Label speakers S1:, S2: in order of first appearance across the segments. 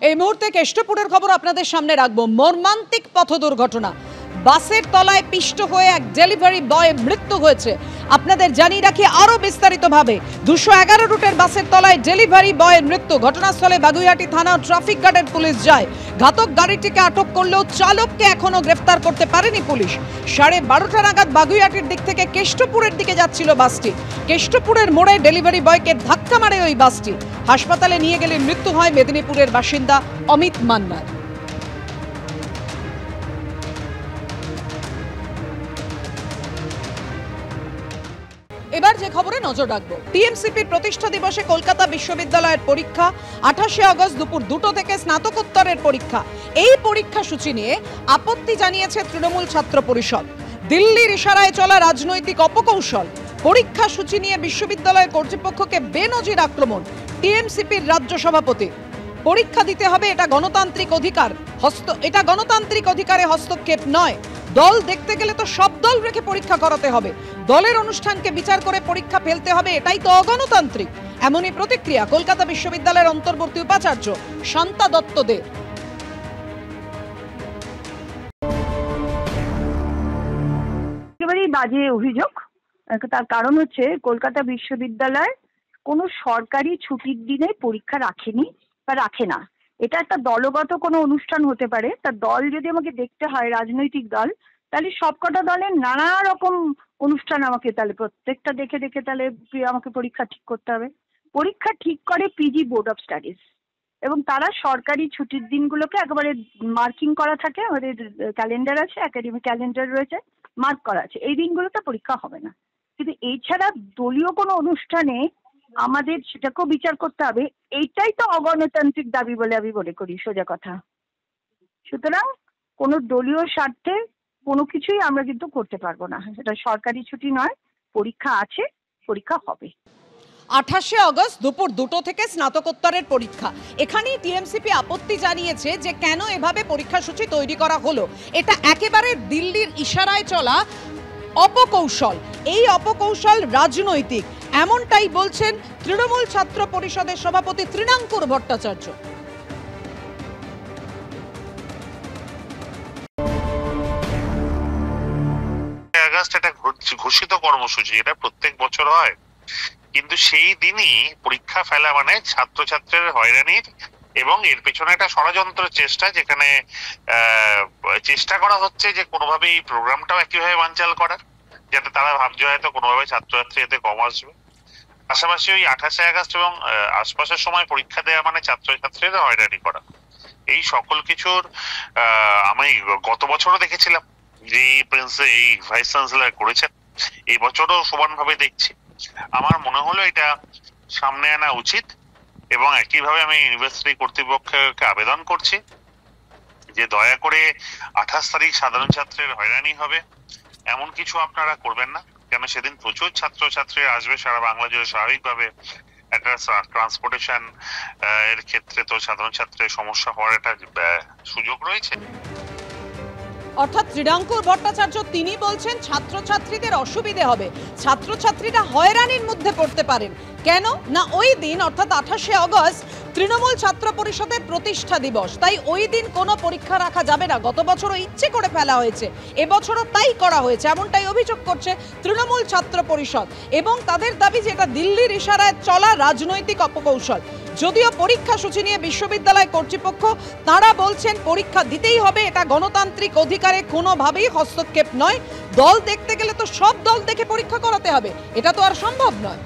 S1: এই মুহূর্তে কেষ্টপুরের খবর আপনাদের সামনে রাখবো। মর্মান্তিক পথ দুর্ঘটনা, বাসের তলায় পিষ্ট হয়ে এক ডেলিভারি বয় মৃত্যু হয়েছে। আপনাদের জানিয়ে রাখি আরো বিস্তারিতভাবে, 211 রুটের বাসের তলায় ডেলিভারি বয়ের মৃত্যু। ঘটনাস্থলে বাগুইআটি থানা ট্রাফিক গার্ডের পুলিশ যায়। ঘাতক গাড়িটিকে আটক করলেও চালককে এখনো গ্রেফতার করতে পারেনি পুলিশ। 12:30 নাগাদ বাগুইআটির দিক থেকে কেষ্টপুরের দিকে যাচ্ছিল বাসটি। কেষ্টপুরের মোড়ে ডেলিভারি বয়কে ধাক্কা মারে ওই বাসটি। হাসপাতালে নিয়ে গেলে মৃত্যু হয় মেদিনীপুরের বাসিন্দা অমিত মান্নার। এবার যে খবরে নজর রাখবো, টিএমসিপির প্রতিষ্ঠা দিবসে কলকাতা বিশ্ববিদ্যালয়ের পরীক্ষা 28শে আগস্ট দুপুর 2টো থেকে স্নাতকোত্তরের পরীক্ষা। এই পরীক্ষা সূচি নিয়ে আপত্তি জানিয়েছে তৃণমূল ছাত্র পরিষদ। দিল্লির ইশারায় চলা রাজনৈতিক অপকৌশল। পরীক্ষা সূচি নিয়ে বিশ্ববিদ্যালয় কর্তৃপক্ষকে বেনজির আক্রমণ টিএমসিপির রাজ্য সভাপতি। পরীক্ষা দিতে হবে, এটা গণতান্ত্রিক অধিকার, এটা গণতান্ত্রিক অধিকারে হস্তক্ষেপ নয়। দল দেখতে গেলে তো সব দল রেখে পরীক্ষা করাতে হবে, দলের অনুষ্ঠানকে বিচার করে পরীক্ষা ফেলতে হবে, এটাই তো অগণতান্ত্রিক। এমনই প্রতিক্রিয়া কলকাতা বিশ্ববিদ্যালয়ের অন্তর্বর্তী উপাচার্য শান্তা দত্ত দে।
S2: একেবারেই বাজে অভিযোগ। তার কারণ হচ্ছে কলকাতা বিশ্ববিদ্যালয় কোনো সরকারি ছুটির দিনে পরীক্ষা রাখেনি বা রাখে না। এটা একটা দলগত কোনো অনুষ্ঠান হতে পারে। তার দল যদি আমাকে দেখতে হয়, রাজনৈতিক দল, তাহলে সবকটা দলের নানা রকম অনুষ্ঠান আমাকে তাহলে প্রত্যেকটা দেখে দেখে তাহলে আমাকে পরীক্ষা ঠিক করতে হবে। পরীক্ষা ঠিক করে পিজি বোর্ড অফ স্টাডিজ, এবং তারা সরকারি ছুটির দিনগুলোকে একেবারে মার্কিং করা থাকে। আমাদের ক্যালেন্ডার আছে, একাডেমিক ক্যালেন্ডার রয়েছে, মার্ক করা আছে, এই দিনগুলোতে পরীক্ষা হবে না। কিন্তু এছাড়া দলীয় কোনো অনুষ্ঠানে আমাদের সেটাকেও বিচার করতে হবে, এইটাই তো অগণতান্ত্রিক দাবি বলে আমি মনে করি, সোজা কথা। সুতরাং কোনো দলীয় স্বার্থে কোনো কিছুই আমরা কিন্তু করতে পারবো না। সেটা সরকারি ছুটি নয়, পরীক্ষা আছে, পরীক্ষা হবে।
S1: 28শে আগস্ট দুপুর 2টো থেকে স্নাতকোত্তরের পরীক্ষা। এখানেই টিএমসিপি আপত্তি জানিয়েছে যে কেন এভাবে পরীক্ষা সূচি তৈরি করা হলো। এটা একেবারে দিল্লির ইশারায় চলা অপকৌশল। এই অপকৌশল রাজনৈতিক, এমনটাই বলছেন তৃণমূল ছাত্র পরিষদের সভাপতি তৃণাঙ্কুর ভট্টাচার্য।
S3: এটা ঘোষিত কর্মসূচি, এটা প্রত্যেক বছর হয়, কিন্তু সেই দিনই পরীক্ষা ফেলা মানে ছাত্রছাত্রীর হয়রানির এবং এর পেছনে একটা ষড়যন্ত্র চেষ্টা, যেখানে চেষ্টা করা হচ্ছে যে কোনোভাবে এই প্রোগ্রামটাও একইভাবে বানচাল করার, যাতে তারা ভাবছে হয়তো কোনোভাবে ছাত্রছাত্রী এতে কম আসবে। পাশাপাশি ওই 28শে আগস্ট এবং আশপাশের সময় পরীক্ষা দেওয়া মানে ছাত্রছাত্রীরা হয়রানি করা। এই সকল কিছুর আমি গত বছরও দেখেছিলাম যে এই ভাইস চ্যান্সেলর করেছেন, এই বছরও সমানভাবে দেখছি। আমার মনে হলো এটা সামনে আনা উচিত, এবং একইভাবে আমি ইউনিভার্সিটি কর্তৃপক্ষকে আবেদন করছি যে দয়া করে 28 তারিখ সাধারণ ছাত্রের হয়রানি হবে এমন কিছু আপনারা করবেন না, কেন সেদিন প্রচুর ছাত্রছাত্রী আসবে সারা বাংলা জুড়ে। স্বাভাবিকভাবে একটা ট্রান্সপোর্টেশন এর ক্ষেত্রে তো সাধারণ ছাত্রের সমস্যা হওয়ার একটা সুযোগ রয়েছে।
S1: অর্থাৎ তৃণাঙ্কুর ভট্টাচার্য তিনি বলছেন ছাত্রছাত্রীদের অসুবিধে হবে, ছাত্রছাত্রীরা হয়রানির মধ্যে পড়তে পারেন। কেন না, ওই দিন অর্থাৎ 28শে আগস্ট তৃণমূল ছাত্র পরিষদের প্রতিষ্ঠা দিবস, তাই ওই দিন কোনো পরীক্ষা রাখা যাবে না। গত বছরও ইচ্ছে করে ফেলা হয়েছে, এবছরও তাই করা হয়েছে, এমনটাই অভিযোগ করছে তৃণমূল ছাত্র পরিষদ। এবং তাদের দাবি যে এটা দিল্লির ইশারায় চলা রাজনৈতিক অপকৌশল। যদিও পরীক্ষা সূচি নিয়ে বিশ্ববিদ্যালয় কর্তৃপক্ষ তারা বলছেন পরীক্ষা দিতেই হবে, এটা গণতান্ত্রিক অধিকারে কোনোভাবেই হস্তক্ষেপ নয়। দল দেখতে গেলে তো সব দল দেখে পরীক্ষা করাতে হবে, এটা তো আর সম্ভব নয়।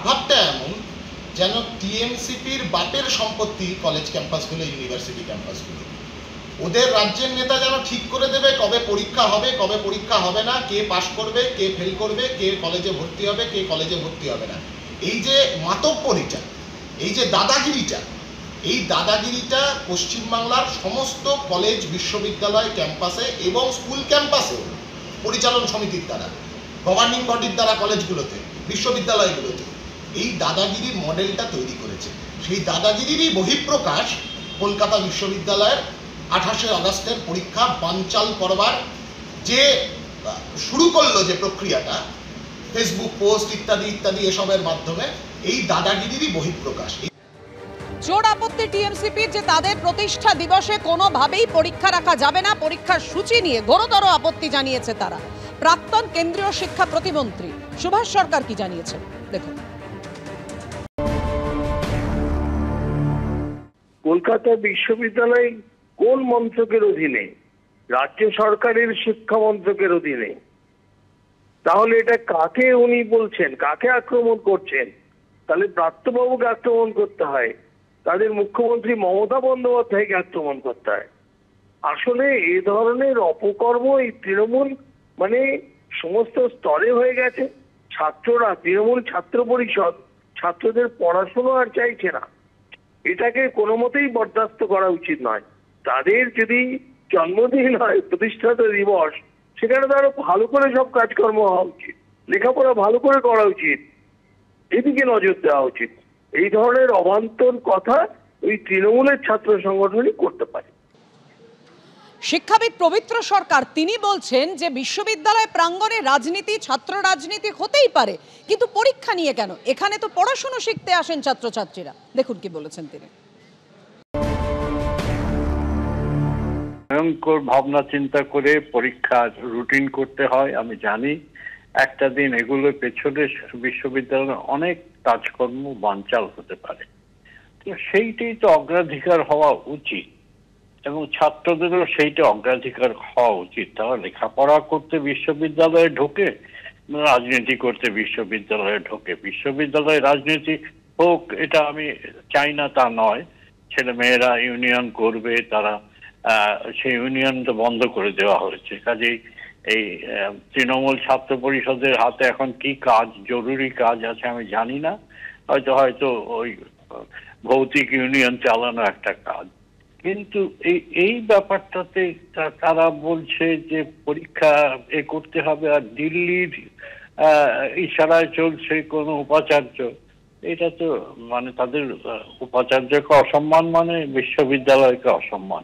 S4: ভাবটা এমন যেন টিএমসিপির বাপের সম্পত্তি কলেজ ক্যাম্পাসগুলো, ইউনিভার্সিটি ক্যাম্পাসগুলো। ওদের রাজ্যের নেতা যেন ঠিক করে দেবে কবে পরীক্ষা হবে, কবে পরীক্ষা হবে না, কে পাশ করবে, কে ফেল করবে, কে কলেজে ভর্তি হবে, কে কলেজে ভর্তি হবে না। এই যে মাতব্বরিটা, এই যে দাদাগিরিটা, এই দাদাগিরিটা পশ্চিমবাংলার সমস্ত কলেজ, বিশ্ববিদ্যালয় ক্যাম্পাসে এবং স্কুল ক্যাম্পাসে পরিচালন সমিতির দ্বারা, গভর্নিং বডির দ্বারা কলেজগুলোতে, বিশ্ববিদ্যালয়গুলোতে এই দাদাগিরির মডেলটা তৈরি করেছে। সেই দাদাগিরিরই বহিঃপ্রকাশ কলকাতা বিশ্ববিদ্যালয়ের 28শে আগস্টের পরীক্ষা বানচাল করবার যে শুরু করলো যে প্রক্রিয়াটা ফেসবুক পোস্ট ইত্যাদি ইত্যাদি এসবের মাধ্যমে, এই দাদাগিরিরই বহিঃপ্রকাশ।
S1: জোর আপত্তি টিএমসিপির যে তাদের প্রতিষ্ঠা দিবসে কোনোভাবেই পরীক্ষা রাখা যাবে না, পরীক্ষার সূচি নিয়ে ঘোরতর আপত্তি জানিয়েছে তারা। প্রাক্তন কেন্দ্রীয় শিক্ষা প্রতিমন্ত্রী সুভাষ সরকার কি জানিয়েছেন দেখুন।
S5: কলকাতা বিশ্ববিদ্যালয় কোন মন্ত্রকের অধীনে? রাজ্য সরকারের শিক্ষা মন্ত্রকের অধীনে। তাহলে এটা কাকে উনি বলছেন, কাকে আক্রমণ করছেন? তাহলে প্রাপ্তবাবুকে আক্রমণ করতে হয়, তাদের মুখ্যমন্ত্রী মমতা বন্দ্যোপাধ্যায়কে আক্রমণ করতে হয়। আসলে এই ধরনের অপকর্ম এই তৃণমূল মানে সমস্ত স্তরে হয়ে গেছে। ছাত্ররা, তৃণমূল ছাত্র পরিষদ ছাত্রদের পড়াশোনা আর চাইছে না। এটাকে কোনো মতেই বরদাস্ত করা উচিত নয়। তাদের যদি জন্মদিন হয়, প্রতিষ্ঠাতা দিবস, সেখানে তো আরো ভালো করে সব কাজকর্ম হওয়া উচিত, লেখাপড়া ভালো করে করা উচিত, এদিকে নজর দেওয়া উচিত। এই ধরনের অবান্তর কথা ওই তৃণমূলের ছাত্র সংগঠনই করতে পারে।
S1: শিক্ষাবিদ পবিত্র সরকার তিনি বলছেন যে বিশ্ববিদ্যালয় প্রাঙ্গণে রাজনীতি, ছাত্র রাজনীতি হতেই পারে, কিন্তু পরীক্ষা নিয়ে কেন? এখানে তো পড়াশোনা শিখতে আসেন ছাত্রছাত্রীরা। দেখুন কি বলেছেন তিনি।
S6: ভয়ঙ্কর ভাবনা চিন্তা করে পরীক্ষার রুটিন করতে হয়। আমি জানি একটা দিন এগুলোর পেছনে বিশ্ববিদ্যালয়ের অনেক কাজকর্ম বানচাল হতে পারে, তো সেইটাই তো অগ্রাধিকার হওয়া উচিত এবং ছাত্রদেরও সেইটা অগ্রাধিকার হওয়া উচিত। তারা লেখাপড়া করতে বিশ্ববিদ্যালয়ে ঢোকে, রাজনীতি করতে বিশ্ববিদ্যালয়ে ঢোকে। বিশ্ববিদ্যালয়ে রাজনীতি হোক এটা আমি চাই না তা নয়, ছেলে মেয়েরা ইউনিয়ন করবে, তারা সেই ইউনিয়ন তো বন্ধ করে দেওয়া হয়েছে। কাজেই এই তৃণমূল ছাত্র পরিষদের হাতে এখন কি কাজ, জরুরি কাজ আছে আমি জানি না, হয়তো ওই ভৌতিক ইউনিয়ন চালানো একটা কাজ। কিন্তু এই ব্যাপারটাতে তারা বলছে যে পরীক্ষা করতে হবে, আর দিল্লির ইশারায় চলছে কোন উপাচার্য। এটা তো মানে তাদের উপাচার্যকে অসম্মান, মানে বিশ্ববিদ্যালয়কে অসম্মান।